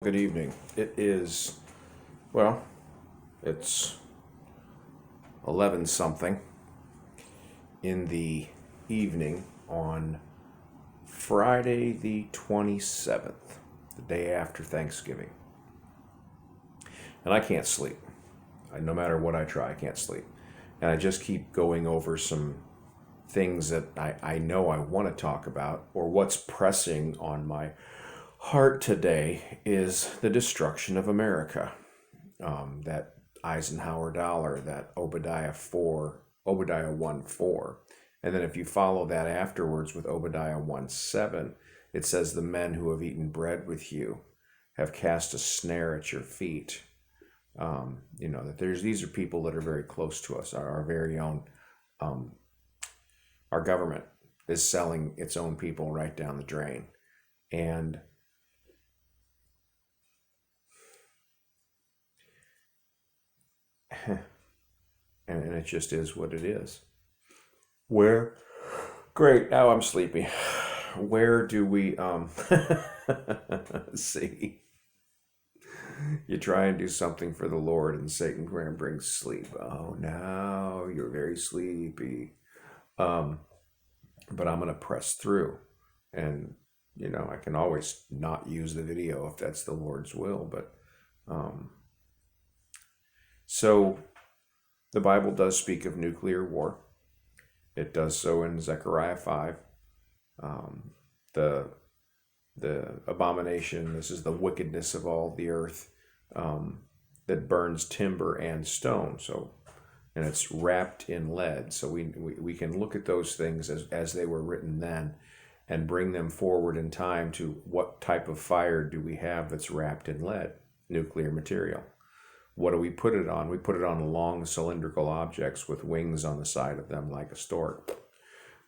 Good evening. It's 11 something in the evening on Friday the 27th, the day after Thanksgiving. And I can't sleep. No matter what I try, I can't sleep. And I just keep going over some things that I know I want to talk about, or what's pressing on my heart today is the destruction of America. That Eisenhower dollar, that Obadiah 1:4. And then if you follow that afterwards with Obadiah 1:7, it says, the men who have eaten bread with you have cast a snare at your feet. That these are people that are very close to us, our very own. Our government is selling its own people right down the drain. And and it just is what it is. Great, now I'm sleepy. Where do we see? You try and do something for the Lord and Satan brings sleep. Oh, now you're very sleepy. But I'm going to press through. And, I can always not use the video if that's the Lord's will. But so the Bible does speak of nuclear war. It does so in Zechariah 5. The abomination, this is the wickedness of all the earth, that burns timber and stone. So, and it's wrapped in lead. So we can look at those things as they were written then and bring them forward in time to what type of fire do we have that's wrapped in lead, nuclear material. What do we put it on? We put it on long cylindrical objects with wings on the side of them like a stork.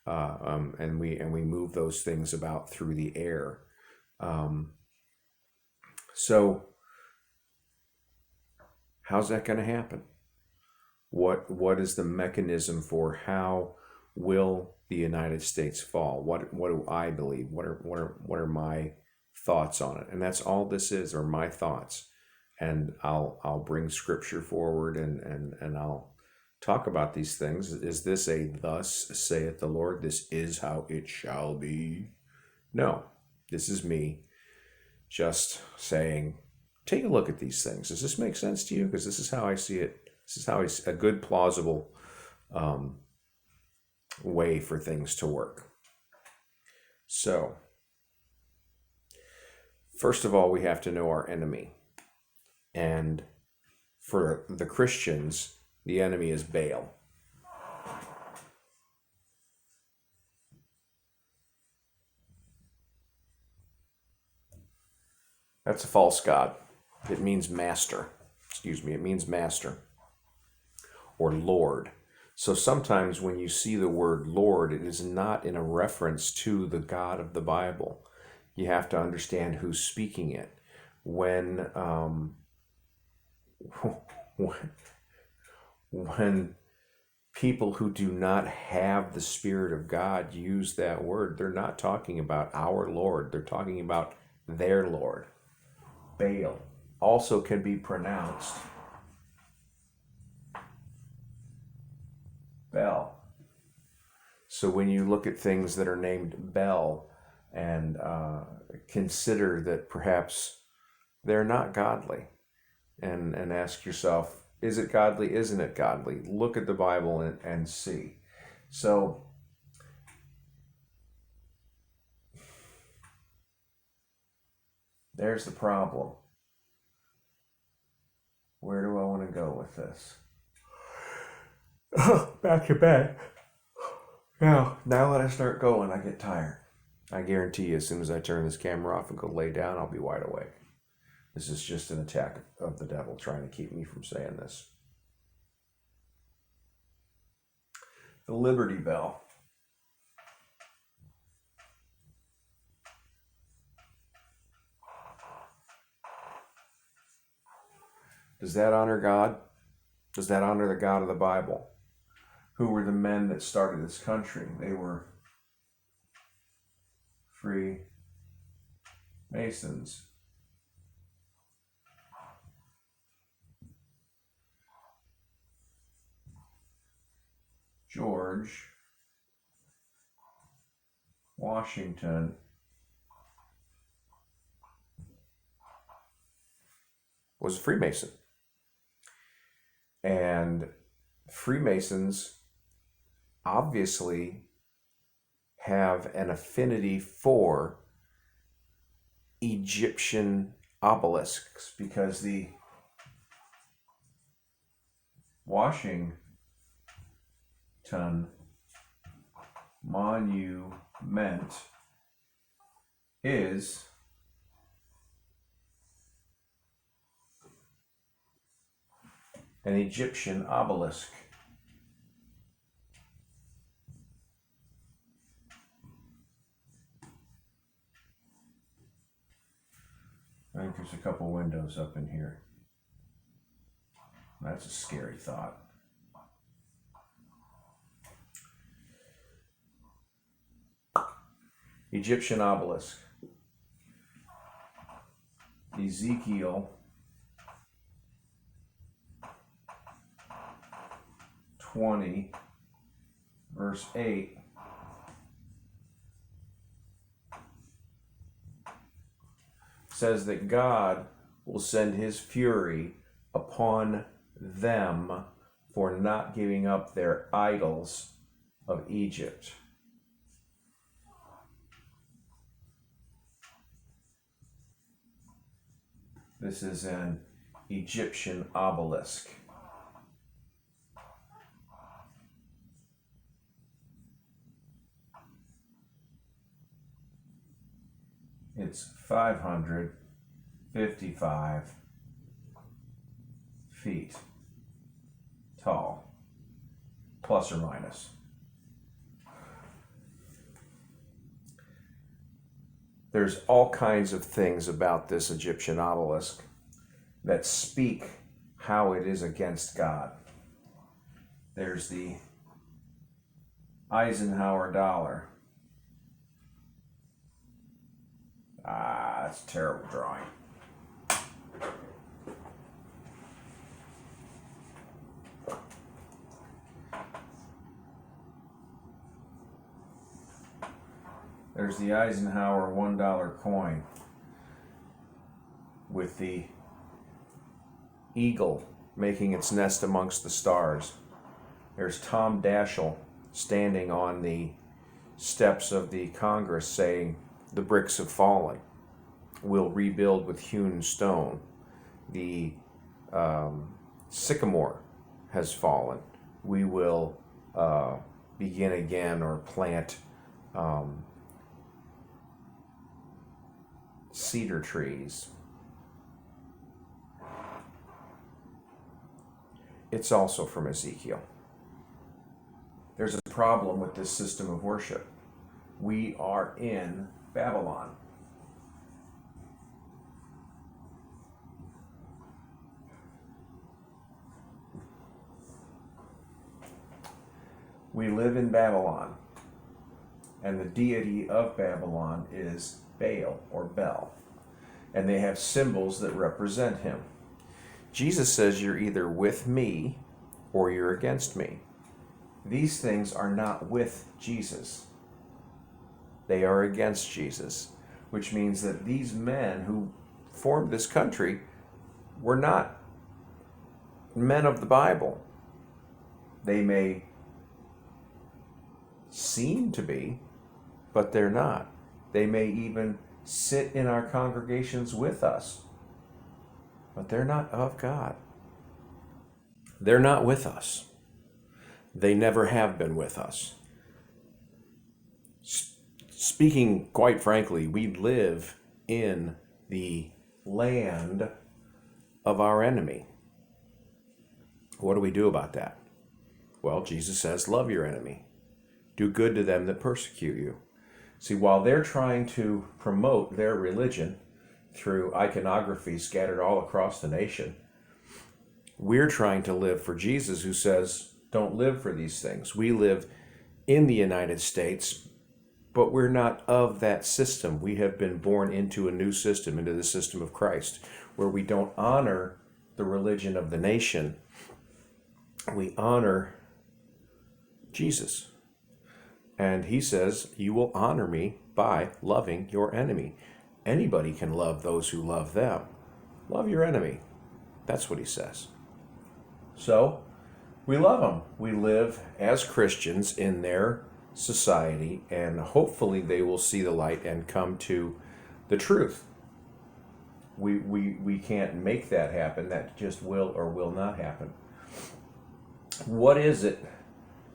And we move those things about through the air. So how's that going to happen? What is the mechanism for how will the United States fall? What do I believe? What are my thoughts on it? And that's all this is, are my thoughts. And I'll bring scripture forward and I'll talk about these things. Is this a thus saith the Lord? This is how it shall be? No, this is me just saying, take a look at these things. Does this make sense to you? Because this is how I see it. This is how a good, plausible way for things to work. So, first of all, we have to know our enemy. And for the Christians, the enemy is Baal. That's a false god. It means master. It means master or Lord. So sometimes when you see the word Lord, it is not in a reference to the God of the Bible. You have to understand who's speaking it. When people who do not have the Spirit of God use that word, they're not talking about our Lord. They're talking about their Lord. Baal also can be pronounced Bel. So when you look at things that are named Bel and consider that perhaps they're not godly, and ask yourself, is it godly? Isn't it godly? Look at the Bible and see. So there's the problem. Where do I want to go with this? Back to bed. Now that I start going, I get tired. I guarantee you, as soon as I turn this camera off and go lay down, I'll be wide awake. This is just an attack of the devil trying to keep me from saying this. The Liberty Bell. Does that honor God? Does that honor the God of the Bible? Who were the men that started this country? They were free Masons. George Washington was a Freemason. And Freemasons obviously have an affinity for Egyptian obelisks because the Washington Monument is an Egyptian obelisk. I think there's a couple windows up in here. That's a scary thought. Egyptian obelisk. Ezekiel 20, verse 8. Says that God will send his fury upon them for not giving up their idols of Egypt. This is an Egyptian obelisk. It's 555 feet tall, plus or minus. There's all kinds of things about this Egyptian obelisk that speak how it is against God. There's the Eisenhower dollar. That's a terrible drawing. There's the Eisenhower $1 coin with the eagle making its nest amongst the stars. There's Tom Daschle standing on the steps of the Congress saying, "The bricks have fallen. We'll rebuild with hewn stone." The sycamore has fallen. We will begin again or plant cedar trees. It's also from Ezekiel. There's a problem with this system of worship. We are in Babylon. We live in Babylon, and the deity of Babylon is Baal or Bel, and they have symbols that represent him. Jesus says you're either with me or you're against me. These things are not with Jesus. They are against Jesus, which means that these men who formed this country were not men of the Bible. They may seem to be, but they're not. They may even sit in our congregations with us, but they're not of God. They're not with us. They never have been with us. Speaking quite frankly, we live in the land of our enemy. What do we do about that? Well, Jesus says, love your enemy. Do good to them that persecute you. See, while they're trying to promote their religion through iconography scattered all across the nation, we're trying to live for Jesus, who says, don't live for these things. We live in the United States, but we're not of that system. We have been born into a new system, into the system of Christ, where we don't honor the religion of the nation. We honor Jesus. And he says, you will honor me by loving your enemy. Anybody can love those who love them. Love your enemy. That's what he says. So, we love them. We live as Christians in their society, and hopefully they will see the light and come to the truth. We can't make that happen. That just will or will not happen. What is it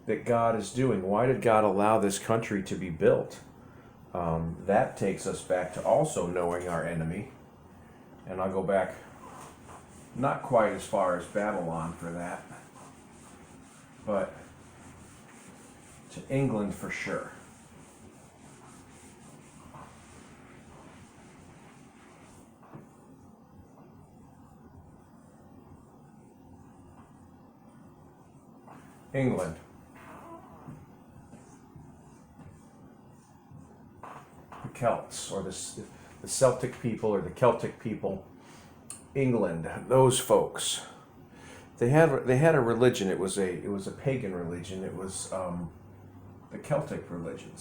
that God is doing? Why did God allow this country to be built? That takes us back to also knowing our enemy. And I'll go back not quite as far as Babylon for that, but to England for sure. England. The Celts, or the Celtic people, or the Celtic people. England, those folks. They had a religion. It was a pagan religion. It was the Celtic religion.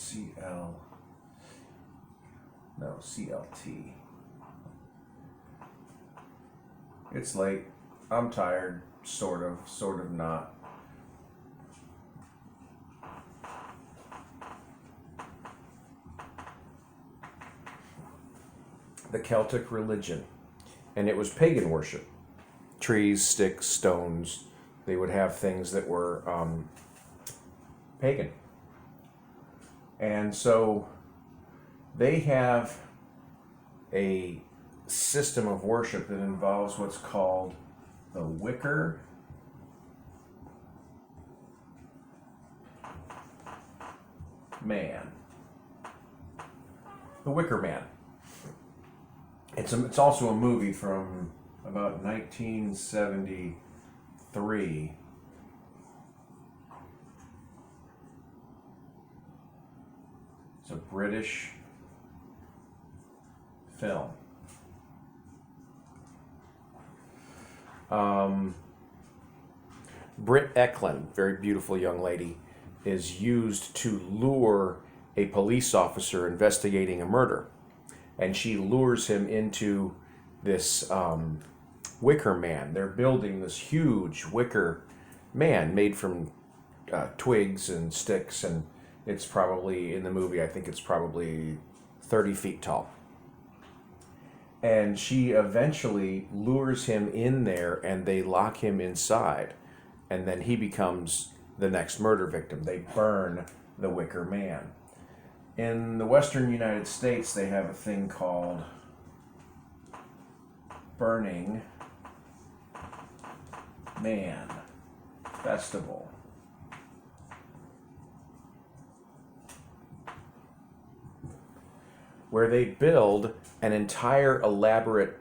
CLT. It's late. I'm tired. Sort of not. The Celtic religion. And it was pagan worship. Trees, sticks, stones. They would have things that were pagan. And so they have a system of worship that involves what's called the Wicker Man. The Wicker Man. It's also a movie from about 1973. It's a British film. Britt Eklund, very beautiful young lady, is used to lure a police officer investigating a murder. And she lures him into this wicker man. They're building this huge wicker man made from twigs and sticks, and it's probably, in the movie, I think it's probably 30 feet tall. And she eventually lures him in there, and they lock him inside. And then he becomes the next murder victim. They burn the Wicker Man. In the Western United States, they have a thing called Burning Man Festival. Where they build an entire elaborate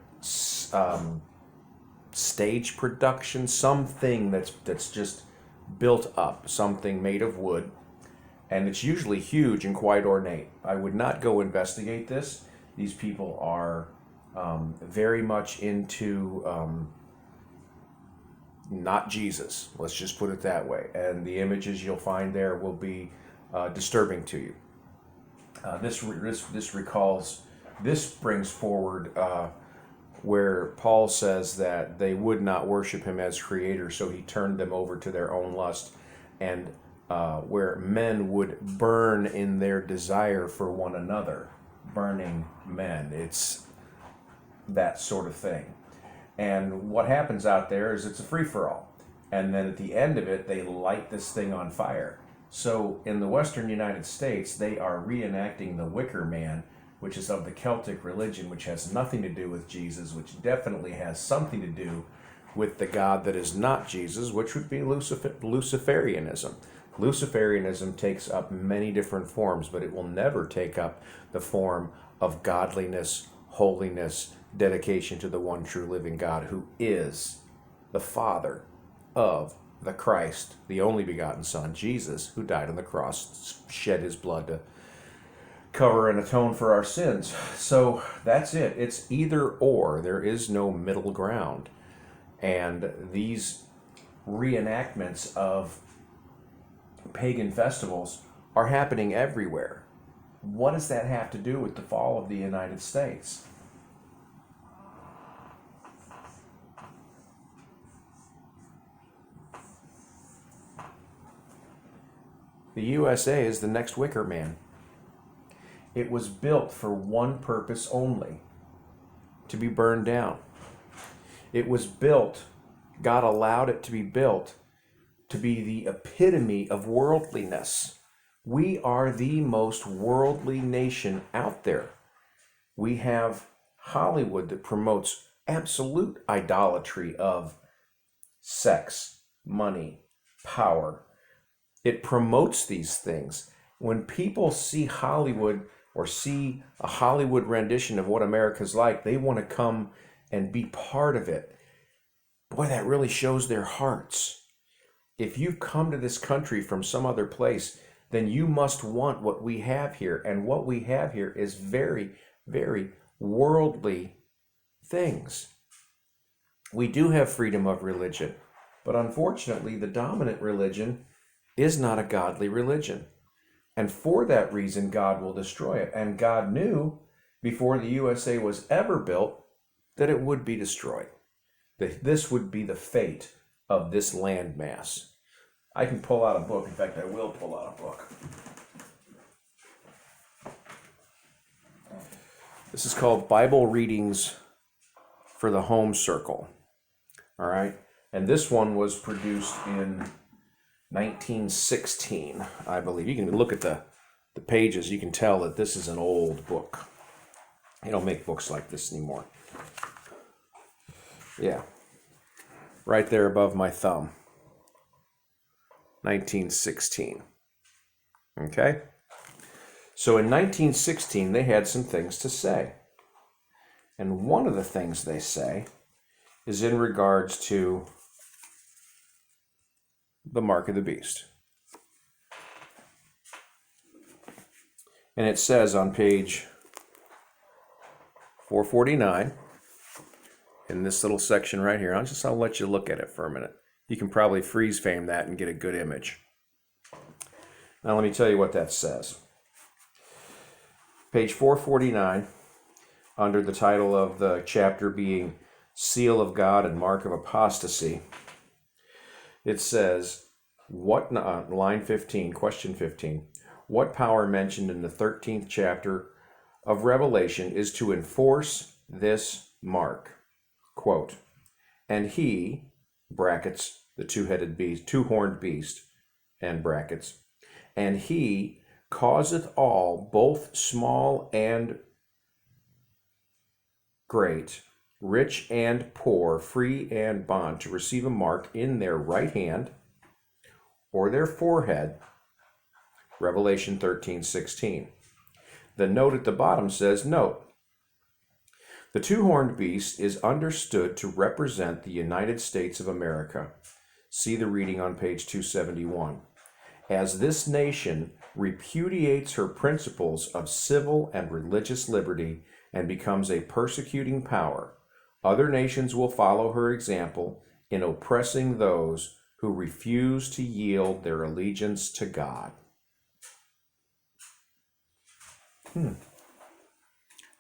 stage production, something that's just built up, something made of wood, and it's usually huge and quite ornate. I would not go investigate this. These people are very much into not Jesus. Let's just put it that way. And the images you'll find there will be disturbing to you. This brings forward where Paul says that they would not worship him as creator, so he turned them over to their own lust, and where men would burn in their desire for one another. Burning men. It's that sort of thing. And what happens out there is it's a free-for-all. And then at the end of it, they light this thing on fire. So in the Western United States, they are reenacting the Wicker Man, which is of the Celtic religion, which has nothing to do with Jesus, which definitely has something to do with the God that is not Jesus, which would be Luciferianism. Luciferianism takes up many different forms, but it will never take up the form of godliness, holiness, dedication to the one true living God, who is the Father of the Christ, the only begotten Son, Jesus, who died on the cross, shed his blood to cover and atone for our sins. So that's it. It's either or. There is no middle ground. And these reenactments of pagan festivals are happening everywhere. What does that have to do with the fall of the United States? The USA is the next Wicker Man. It was built for one purpose only, to be burned down. It was built, God allowed it to be built, to be the epitome of worldliness. We are the most worldly nation out there. We have Hollywood that promotes absolute idolatry of sex, money, power. It promotes these things. When people see Hollywood or see a Hollywood rendition of what America's like, they want to come and be part of it. Boy, that really shows their hearts. If you've come to this country from some other place, then you must want what we have here. And what we have here is very, very worldly things. We do have freedom of religion, but unfortunately, the dominant religion is not a godly religion. And for that reason, God will destroy it. And God knew before the USA was ever built that it would be destroyed. That this would be the fate of this landmass. I can pull out a book. In fact, I will pull out a book. This is called Bible Readings for the Home Circle. All right. And this one was produced in 1916, I believe. You can look at the pages. You can tell that this is an old book. They don't make books like this anymore. Yeah. Right there above my thumb. 1916. Okay? So in 1916, they had some things to say. And one of the things they say is in regards to the mark of the beast. And it says on page 449, in this little section right here, I'll let you look at it for a minute. You can probably freeze frame that and get a good image. Now let me tell you what that says. Page 449, under the title of the chapter being Seal of God and Mark of Apostasy, it says, line 15, question 15, what power mentioned in the 13th chapter of Revelation is to enforce this mark? Quote, and he, brackets, the two-headed beast, two-horned beast, and brackets, and he causeth all, both small and great, rich and poor, free and bond, to receive a mark in their right hand or their forehead. Revelation 13:16. The note at the bottom says, note, the two-horned beast is understood to represent the United States of America. See the reading on page 271. As this nation repudiates her principles of civil and religious liberty and becomes a persecuting power, other nations will follow her example in oppressing those who refuse to yield their allegiance to God.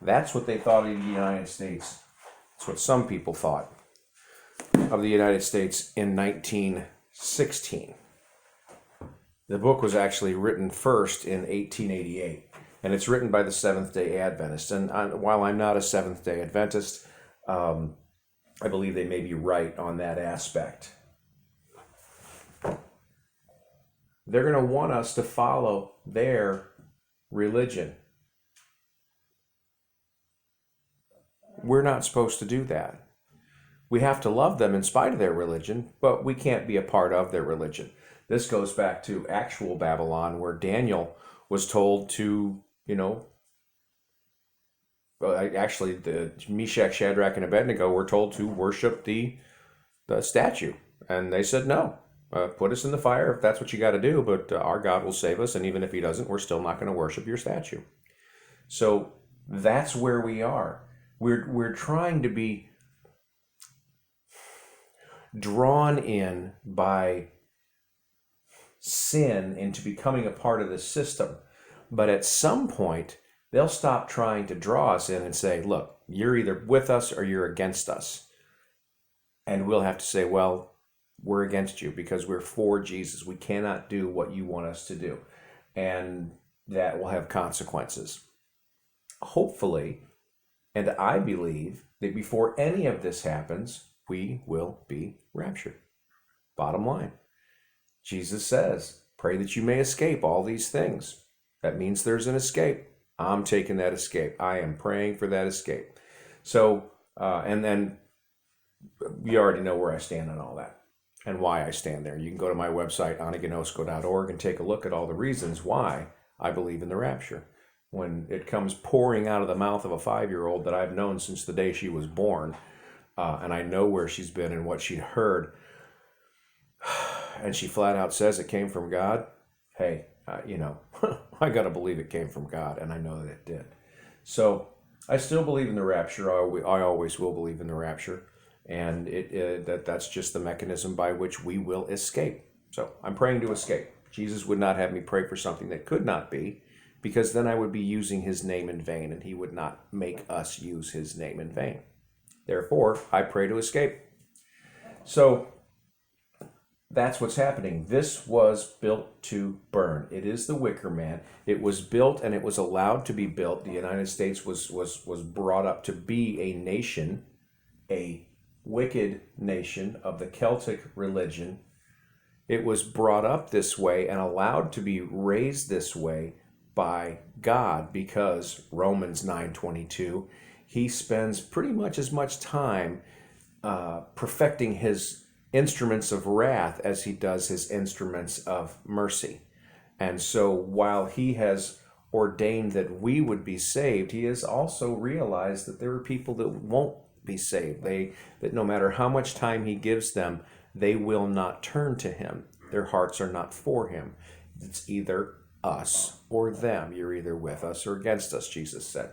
That's what they thought of the United States. That's what some people thought of the United States in 1916. The book was actually written first in 1888, and it's written by the Seventh-day Adventists. And while I'm not a Seventh-day Adventist, I believe they may be right on that aspect. They're going to want us to follow their religion. We're not supposed to do that. We have to love them in spite of their religion, but we can't be a part of their religion. This goes back to actual Babylon, where Daniel was told to, actually the Meshach, Shadrach, and Abednego were told to worship the statue. And they said, no, put us in the fire if that's what you got to do, but our God will save us. And even if he doesn't, we're still not going to worship your statue. So that's where we are. We're trying to be drawn in by sin into becoming a part of the system. But at some point, they'll stop trying to draw us in and say, look, you're either with us or you're against us. And we'll have to say, well, we're against you because we're for Jesus. We cannot do what you want us to do. And that will have consequences. Hopefully, and I believe that before any of this happens, we will be raptured. Bottom line. Jesus says, pray that you may escape all these things. That means there's an escape. I'm taking that escape. I am praying for that escape. So, and then you already know where I stand on all that and why I stand there. You can go to my website, aniganosco.org, and take a look at all the reasons why I believe in the rapture. When it comes pouring out of the mouth of a 5-year-old that I've known since the day she was born, and I know where she's been and what she'd heard, and she flat out says it came from God, hey, I got to believe it came from God, and I know that it did. So I still believe in the rapture. I always will believe in the rapture, and that's just the mechanism by which we will escape. So I'm praying to escape. Jesus would not have me pray for something that could not be, because then I would be using his name in vain, and he would not make us use his name in vain. Therefore, I pray to escape. So that's what's happening. This was built to burn. It is the Wicker Man. It was built and it was allowed to be built. The United States was brought up to be a nation, a wicked nation of the Celtic religion. It was brought up this way and allowed to be raised this way by God, because Romans 9:22, he spends pretty much as much time perfecting his instruments of wrath as he does his instruments of mercy. And so while he has ordained that we would be saved, he has also realized that there are people that won't be saved. That no matter how much time he gives them, they will not turn to him. Their hearts are not for him. It's either us or them. You're either with us or against us, Jesus said.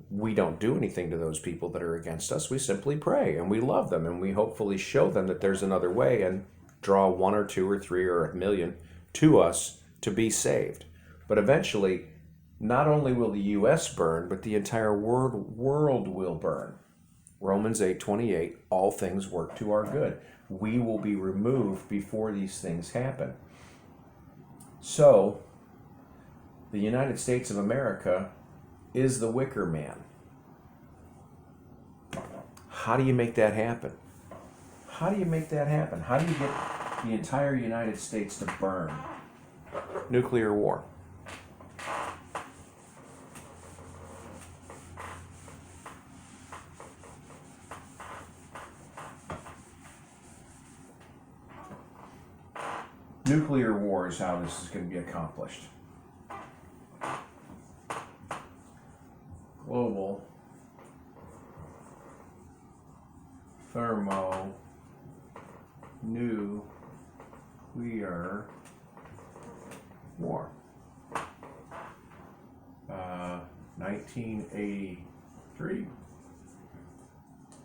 We don't do anything to those people that are against us. We simply pray and we love them, and we hopefully show them that there's another way and draw 1 or 2 or 3 or 1,000,000 to us to be saved. But eventually, not only will the U.S. burn, but the entire world will burn. Romans 8:28, all things work to our good. We will be removed before these things happen. So, the United States of America is the Wicker Man. How do you make that happen? How do you make that happen? How do you get the entire United States to burn? Nuclear war. Nuclear war is how this is going to be accomplished. Global Thermonuclear War. 1983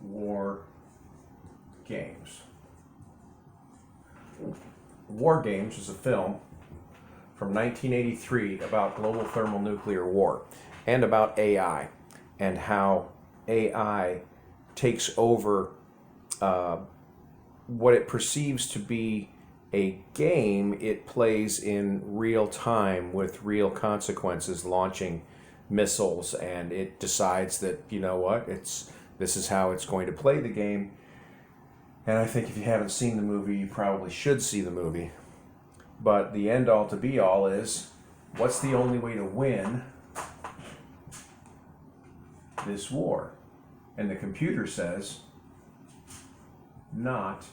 War Games. War Games was a film from 1983 about global thermonuclear war and about AI and how AI takes over what it perceives to be a game it plays in real time with real consequences, launching missiles, and it decides that, you know what, this is how it's going to play the game. And I think if you haven't seen the movie, you probably should see the movie. But the end all to be all is, what's the only way to win this war? And the computer says, not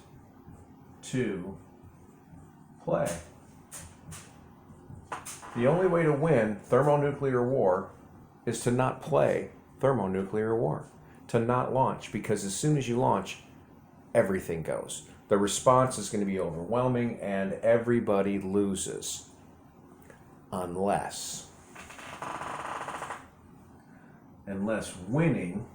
to play. The only way to win thermonuclear war is to not play thermonuclear war, to not launch, because as soon as you launch, everything goes. The response is going to be overwhelming and everybody loses. Unless winning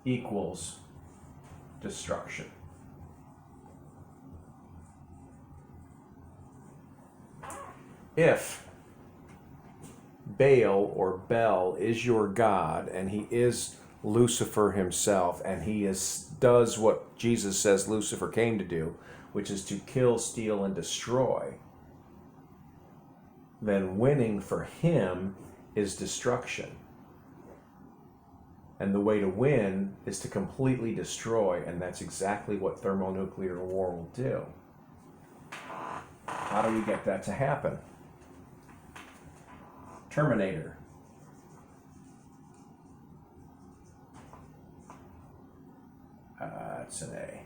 equals destruction. if Baal or Bel is your God, and he is Lucifer himself, and does what Jesus says Lucifer came to do, which is to kill, steal, and destroy, then winning for him is destruction. And the way to win is to completely destroy, and that's exactly what thermonuclear war will do. How do we get that to happen? Terminator. That's an A.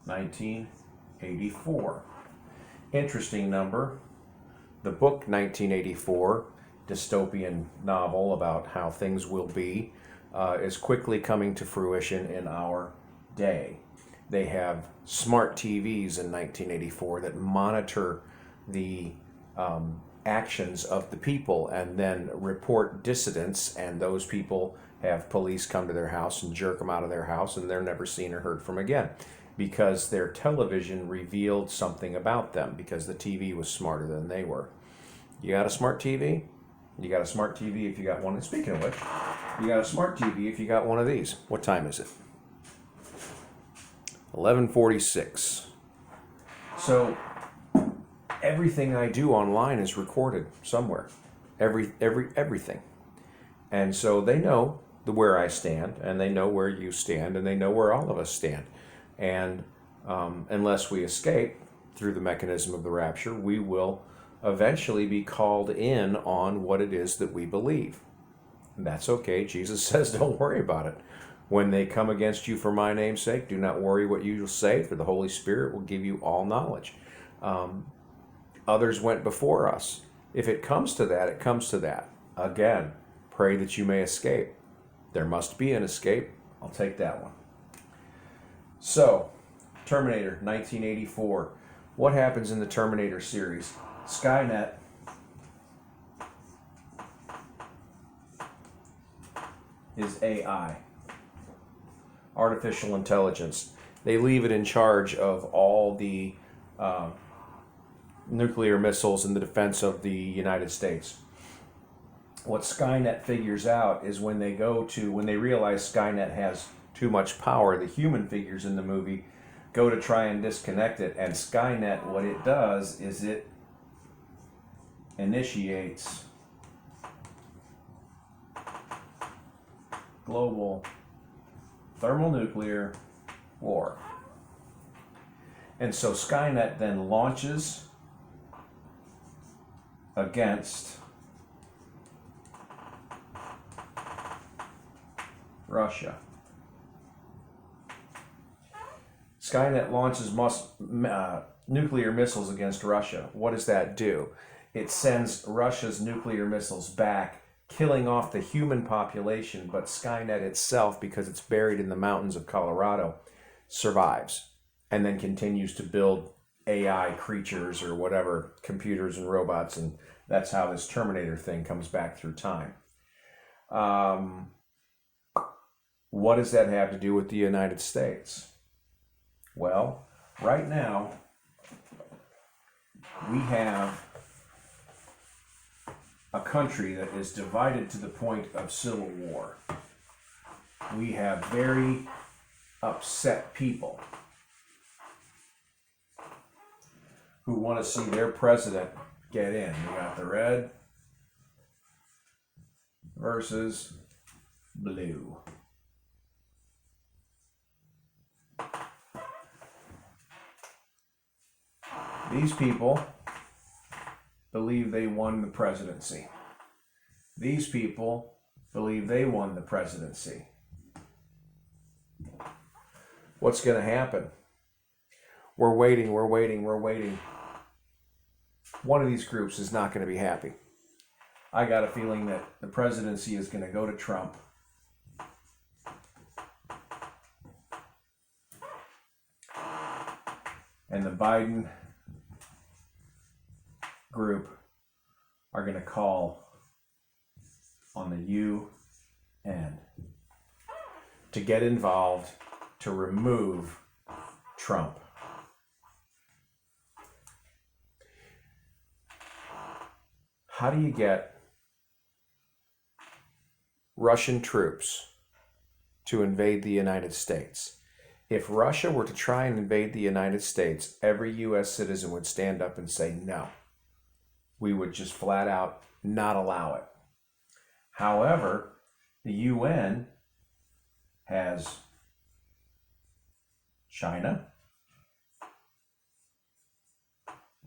1984. Interesting number. The book 1984, dystopian novel about how things will be, is quickly coming to fruition in our day. They have smart TVs in 1984 that monitor the actions of the people and then report dissidents, and those people have police come to their house and jerk them out of their house, and they're never seen or heard from again because their television revealed something about them, because the TV was smarter than they were. You got a smart TV? You got a smart TV if you got one. And speaking of which, you got a smart TV if you got one of these. What time is it? 11:46. So everything I do online is recorded somewhere. Everything. And so they know where I stand, and they know where you stand, and they know where all of us stand. And unless we escape through the mechanism of the rapture, we will eventually be called in on what it is that we believe. And that's okay. Jesus says, don't worry about it. When they come against you for my name's sake, do not worry what you will say, for the Holy Spirit will give you all knowledge. Others went before us. If it comes to that, it comes to that. Again, pray that you may escape. There must be an escape. I'll take that one. So, Terminator, 1984. What happens in the Terminator series? Skynet is AI, artificial intelligence. They leave it in charge of all the nuclear missiles in the defense of the United States. What Skynet figures out is when they realize Skynet has too much power, the human figures in the movie go to try and disconnect it, and Skynet, what it does is it initiates global thermonuclear war. And so Skynet then launches against Russia. Skynet launches nuclear missiles against Russia. What does that do? It sends Russia's nuclear missiles back, killing off the human population, but Skynet itself, because it's buried in the mountains of Colorado, survives and then continues to build AI creatures or whatever, computers and robots, and that's how this Terminator thing comes back through time. What does that have to do with the United States? Well, right now, we have a country that is divided to the point of civil war. We have very upset people who want to see their president get in. We got the red versus blue. These people believe they won the presidency. These people believe they won the presidency. What's going to happen? We're waiting. One of these groups is not going to be happy. I got a feeling that the presidency is going to go to Trump. And the Biden group are going to call on the UN to get involved to remove Trump. how do you get Russian troops to invade the United States? If Russia were to try and invade the United States, every U.S. citizen would stand up and say no. We would just flat out not allow it. However, the UN has China,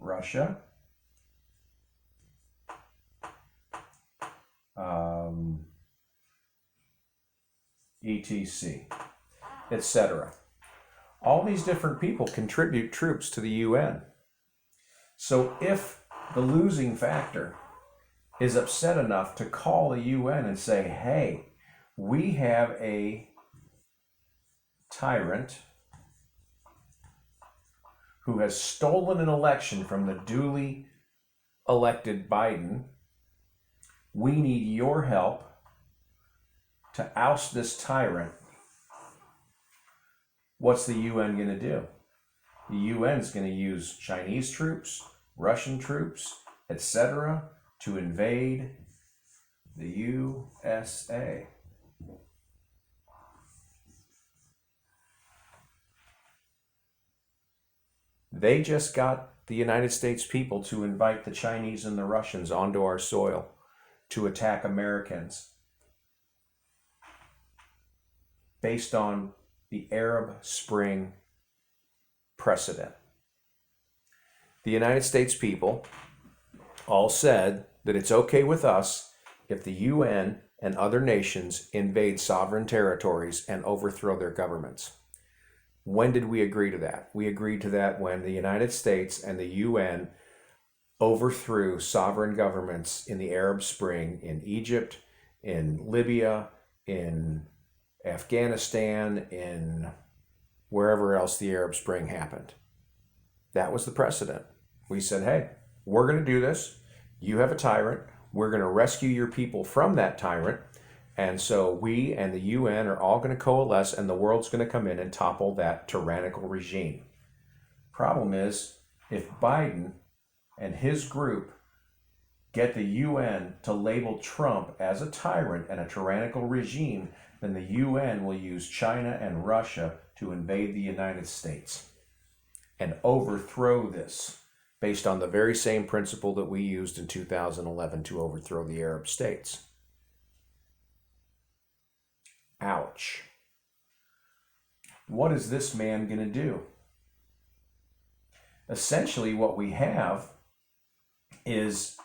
Russia, etc., etc. All these different people contribute troops to the UN. So if the losing factor is upset enough to call the UN and say, hey, we have a tyrant who has stolen an election from the duly elected Biden, we need your help to oust this tyrant. What's the UN going to do? The UN is going to use Chinese troops, Russian troops, etc. to invade the USA. They just got the United States people to invite the Chinese and the Russians onto our soil to attack Americans based on the Arab Spring precedent. The United States people all said that it's okay with us if the UN and other nations invade sovereign territories and overthrow their governments. When did we agree to that? We agreed to that when the United States and the UN overthrew sovereign governments in the Arab Spring in Egypt, in Libya, in Afghanistan, in wherever else the Arab Spring happened. That was the precedent. We said, hey, we're going to do this. You have a tyrant. We're going to rescue your people from that tyrant. And so we and the UN are all going to coalesce, and the world's going to come in and topple that tyrannical regime. Problem is, if Biden and his group get the UN to label Trump as a tyrant and a tyrannical regime, then the UN will use China and Russia to invade the United States and overthrow this based on the very same principle that we used in 2011 to overthrow the Arab states. Ouch. What is this man going to do? Essentially, what we have is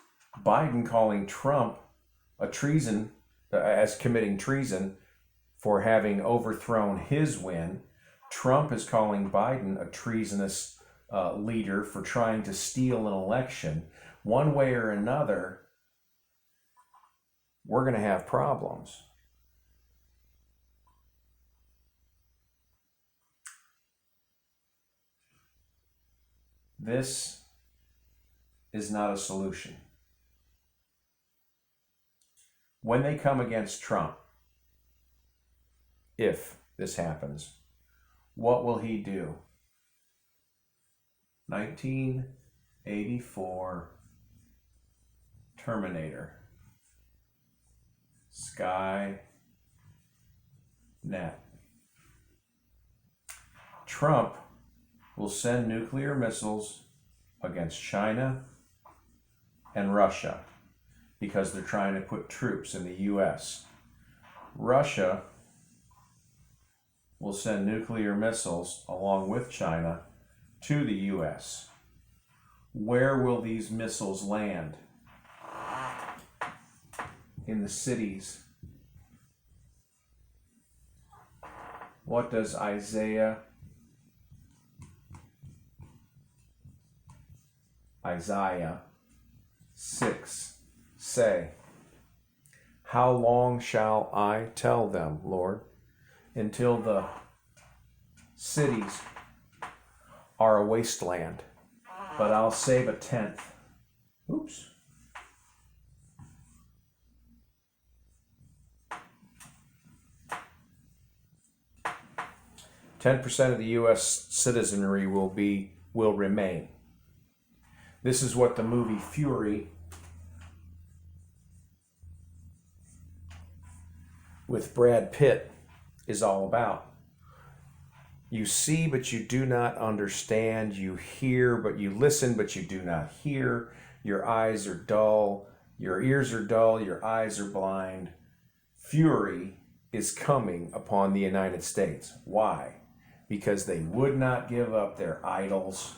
Biden calling Trump a treason, as committing treason for having overthrown his win. Trump is calling Biden a treasonous leader for trying to steal an election. One way or another, we're going to have problems. This is not a solution. When they come against Trump, if this happens, what will he do? 1984 Terminator. Skynet. Trump will send nuclear missiles against China and Russia because they're trying to put troops in the U.S. Russia will send nuclear missiles along with China to the U.S. Where will these missiles land? In the cities. What does Isaiah 6 say? How long shall I tell them, Lord, until the cities are a wasteland, but I'll save a tenth. Oops. %10 of the U.S. citizenry will remain. This is what the movie Fury with Brad Pitt is all about. You see, but you do not understand. You hear, but you listen, but you do not hear. Your eyes are dull. Your ears are dull. Your eyes are blind. Fury is coming upon the United States. Why? Because they would not give up their idols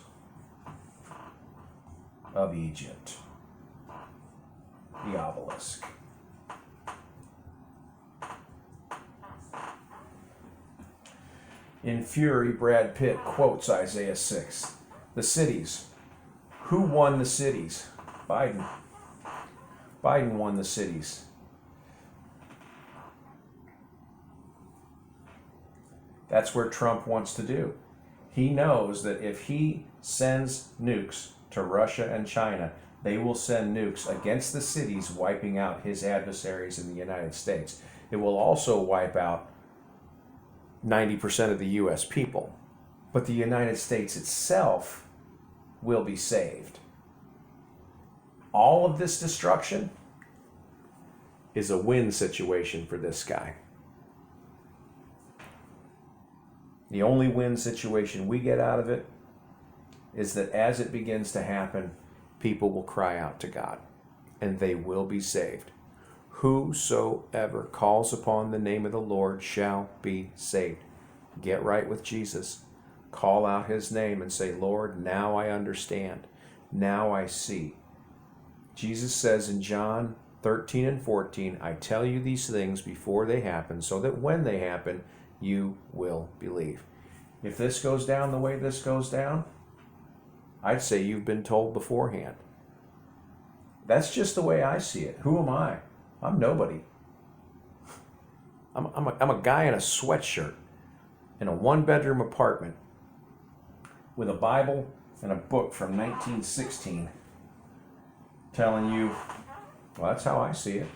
of Egypt. The obelisk. In fury, Brad Pitt quotes Isaiah 6. The cities. Who won the cities? Biden. Biden won the cities. That's where Trump wants to do. He knows that if he sends nukes to Russia and China, they will send nukes against the cities, wiping out his adversaries in the United States. It will also wipe out 90% of the U.S. people. But the United States itself will be saved. All of this destruction is a win situation for this guy. The only win situation we get out of it is that as it begins to happen, people will cry out to God, and they will be saved. Whosoever calls upon the name of the Lord shall be saved. Get right with Jesus. Call out his name and say, Lord, now I understand. Now I see. Jesus says in John 13 and 14, I tell you these things before they happen, so that when they happen, you will believe. If this goes down the way this goes down, I'd say you've been told beforehand. That's just the way I see it. Who am I? I'm nobody. I'm a guy in a sweatshirt in a one-bedroom apartment with a Bible and a book from 1916 telling you, well, that's how I see it.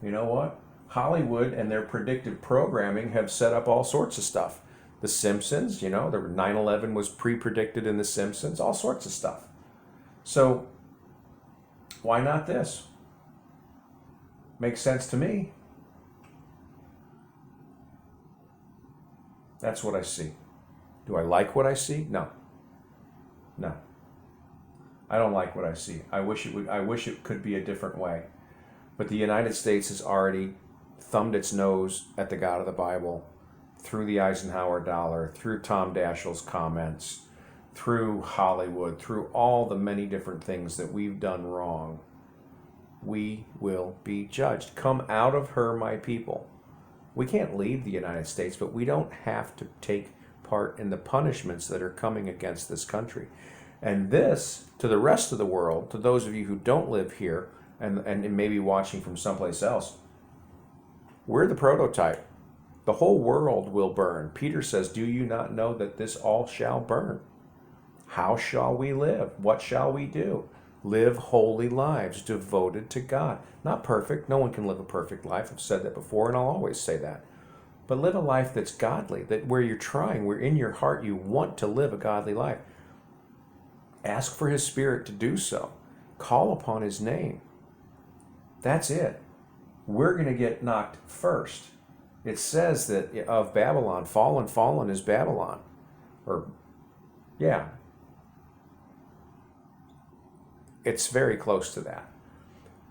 You know what? Hollywood and their predictive programming have set up all sorts of stuff. The Simpsons, the 9/11 was pre-predicted in The Simpsons, all sorts of stuff. So, why not this? Makes sense to me. That's what I see. Do I like what I see? No. No. I don't like what I see. I wish it could be a different way. But the United States has already thumbed its nose at the God of the Bible through the Eisenhower dollar, through Tom Dashiell's comments, through Hollywood, through all the many different things that we've done wrong. We will be judged. Come out of her, my people. We can't leave the United States, but we don't have to take part in the punishments that are coming against this country. And this, to the rest of the world, to those of you who don't live here and maybe watching from someplace else, we're the prototype. The whole world will burn. Peter says, do you not know that this all shall burn? How shall we live? What shall we do? Live holy lives devoted to God. Not perfect. No one can live a perfect life. I've said that before, and I'll always say that. But live a life that's godly, that where you're trying, where in your heart you want to live a godly life. Ask for his Spirit to do so. Call upon his name. That's it. We're going to get knocked first. It says that of Babylon, fallen is Babylon. It's very close to that.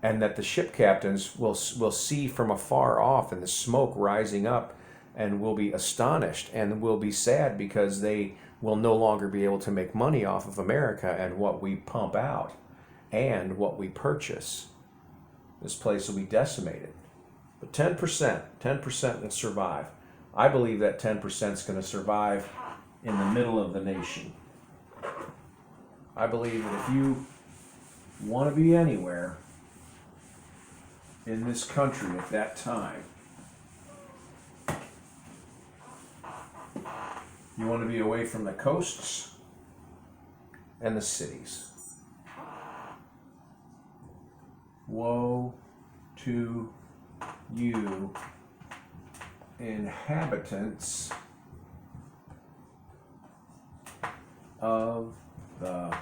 And that the ship captains will see from afar off and the smoke rising up and will be astonished and will be sad because they will no longer be able to make money off of America and what we pump out and what we purchase. This place will be decimated. But 10% will survive. I believe that 10% is going to survive in the middle of the nation. I believe that if you want to be anywhere in this country at that time, you want to be away from the coasts and the cities. Woe to you, inhabitants of the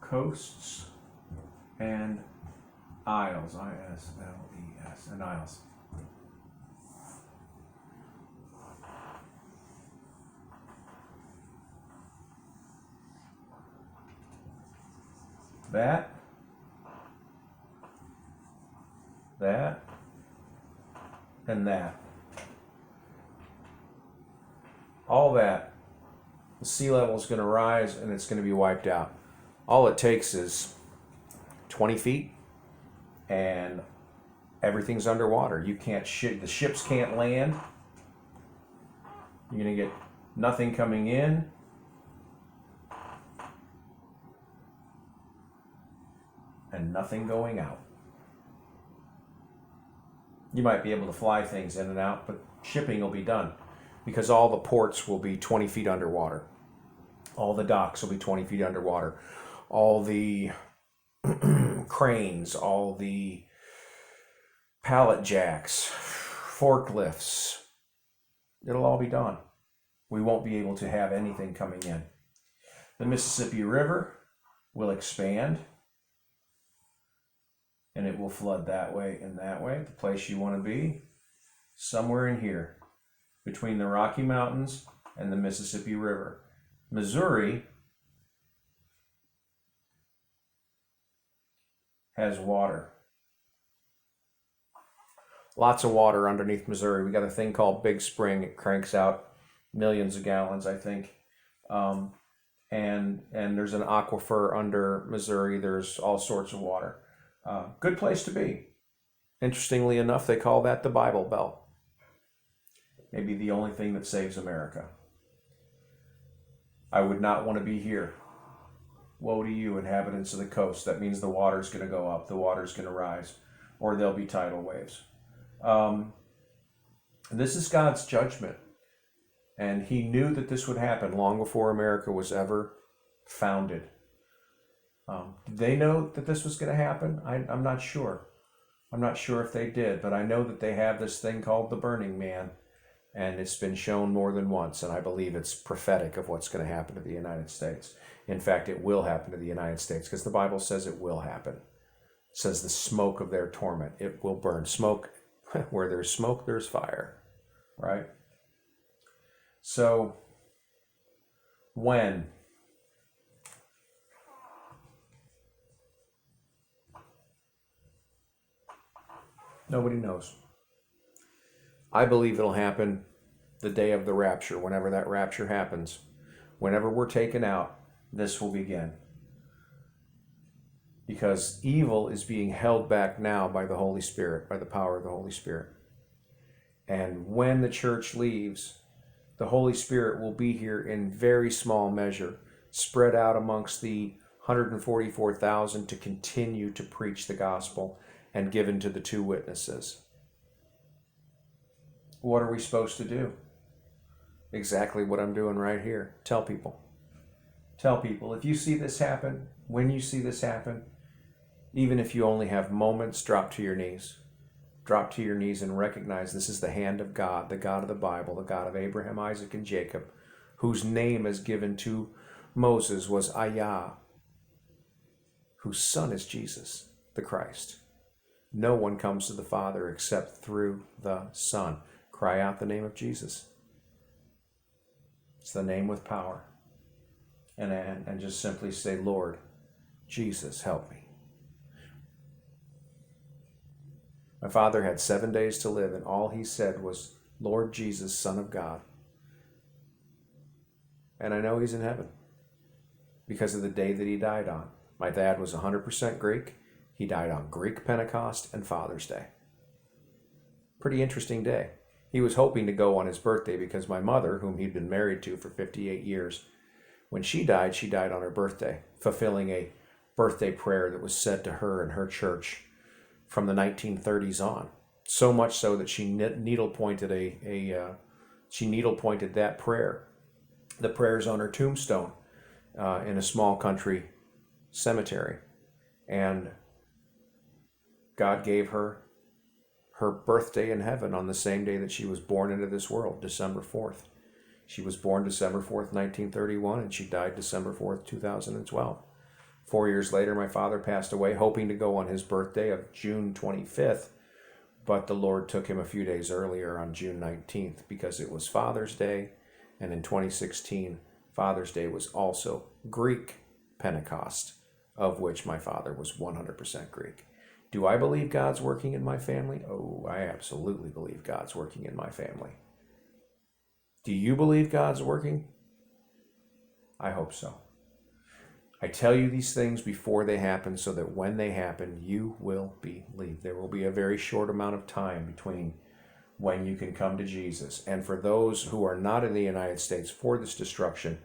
coasts and Isles, I-S-L-E-S, and Isles. That, and that. All that. The sea level is going to rise and it's going to be wiped out. All it takes is 20 feet and everything's underwater. You can't the ships can't land. You're going to get nothing coming in. And nothing going out. You might be able to fly things in and out, but shipping will be done because all the ports will be 20 feet underwater. All the docks will be 20 feet underwater. All the cranes, all the pallet jacks, forklifts, it'll all be done. We won't be able to have anything coming in. The Mississippi River will expand. And it will flood that way and that way. The place you want to be, somewhere in here, between the Rocky Mountains and the Mississippi River. Missouri has water. Lots of water underneath Missouri. We got a thing called Big Spring. It cranks out millions of gallons, I think. And there's an aquifer under Missouri. There's all sorts of water. Good place to be. Interestingly enough, they call that the Bible Belt. Maybe the only thing that saves America. I would not want to be here. Woe to you, inhabitants of the coast. That means the water's going to go up, the water's going to rise, or there'll be tidal waves. This is God's judgment. And he knew that this would happen long before America was ever founded. Did they know that this was going to happen? I'm not sure. I'm not sure if they did, but I know that they have this thing called the Burning Man, and it's been shown more than once, and I believe it's prophetic of what's going to happen to the United States. In fact, it will happen to the United States, because the Bible says it will happen. It says the smoke of their torment, it will burn. Smoke, where there's smoke, there's fire, right? So, when? Nobody knows. I believe it'll happen the day of the rapture, whenever that rapture happens. Whenever we're taken out, this will begin. Because evil is being held back now by the Holy Spirit, by the power of the Holy Spirit. And when the church leaves, the Holy Spirit will be here in very small measure, spread out amongst the 144,000 to continue to preach the gospel and given to the two witnesses. What are we supposed to do? Exactly what I'm doing right here. Tell people. Tell people, if you see this happen, when you see this happen, even if you only have moments, drop to your knees. Drop to your knees and recognize this is the hand of God, the God of the Bible, the God of Abraham, Isaac, and Jacob, whose name is given to Moses was HAYAH, whose son is Jesus, the Christ. No one comes to the Father except through the Son. Cry out the name of Jesus. It's the name with power. And just simply say, Lord, Jesus, help me. My father had 7 days to live, and all he said was, Lord Jesus, Son of God. And I know he's in heaven because of the day that he died on. My dad was 100% Greek. He died on Greek Pentecost and Father's Day. Pretty interesting day. He was hoping to go on his birthday because my mother, whom he'd been married to for 58 years, when she died on her birthday, fulfilling a birthday prayer that was said to her in her church from the 1930s on. So much so that she needle pointed that prayer. The prayer's on her tombstone in a small country cemetery. And God gave her birthday in heaven on the same day that she was born into this world, December 4th. She was born December 4th, 1931, and she died December 4th, 2012. 4 years later, my father passed away, hoping to go on his birthday of June 25th, but the Lord took him a few days earlier on June 19th because it was Father's Day, and in 2016, Father's Day was also Greek Pentecost, of which my father was 100% Greek. Do I believe God's working in my family? Oh, I absolutely believe God's working in my family. Do you believe God's working? I hope so. I tell you these things before they happen so that when they happen, you will believe. There will be a very short amount of time between when you can come to Jesus. And for those who are not in the United States for this destruction,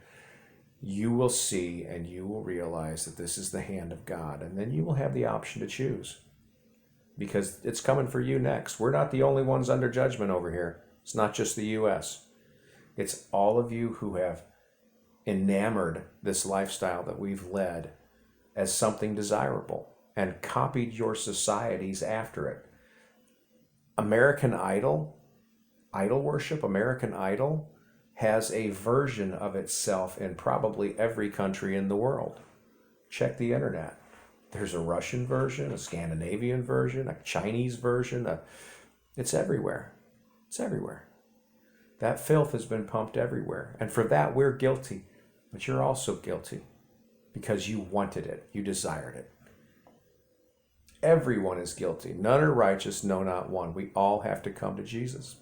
you will see and you will realize that this is the hand of God. And then you will have the option to choose, because it's coming for you next. We're not the only ones under judgment over here. It's not just the U.S. It's all of you who have enamored this lifestyle that we've led as something desirable and copied your societies after it. American Idol worship, American Idol has a version of itself in probably every country in the world. Check the internet. There's a Russian version, a Scandinavian version, a Chinese version. It's everywhere. It's everywhere. That filth has been pumped everywhere. And for that, we're guilty. But you're also guilty because you wanted it. You desired it. Everyone is guilty. None are righteous, no, not one. We all have to come to Jesus.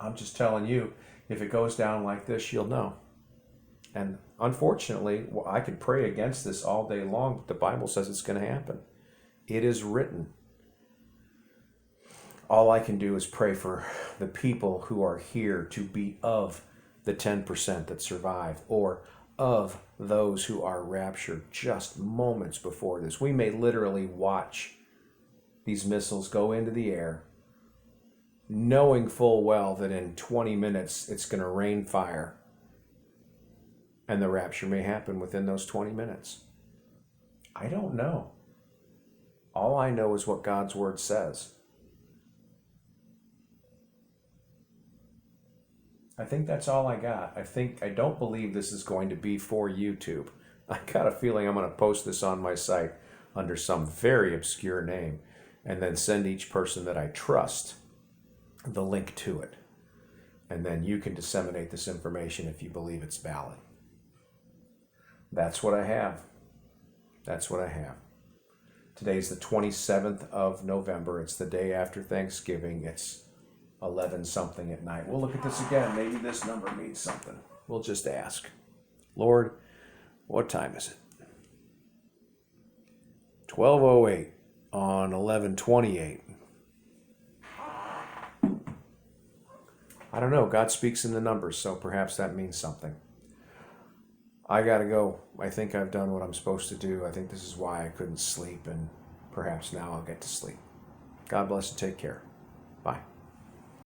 I'm just telling you, if it goes down like this, you'll know. And unfortunately, I could pray against this all day long, but the Bible says it's going to happen. It is written. All I can do is pray for the people who are here to be of the 10% that survive, or of those who are raptured just moments before this. We may literally watch these missiles go into the air, knowing full well that in 20 minutes it's going to rain fire, and the rapture may happen within those 20 minutes. I don't know. All I know is what God's word says. I think that's all I got. I don't believe this is going to be for YouTube. I got a feeling I'm going to post this on my site under some very obscure name and then send each person that I trust the link to it. And then you can disseminate this information if you believe it's valid. That's what I have. That's what I have. Today's the 27th of November. It's the day after Thanksgiving. It's 11 something at night. We'll look at this again. Maybe this number means something. We'll just ask. Lord, what time is it? 12:08 on 11/28. I don't know. God speaks in the numbers, so perhaps that means something. I gotta go. I think I've done what I'm supposed to do. I think this is why I couldn't sleep, and perhaps now I'll get to sleep. God bless and take care. Bye.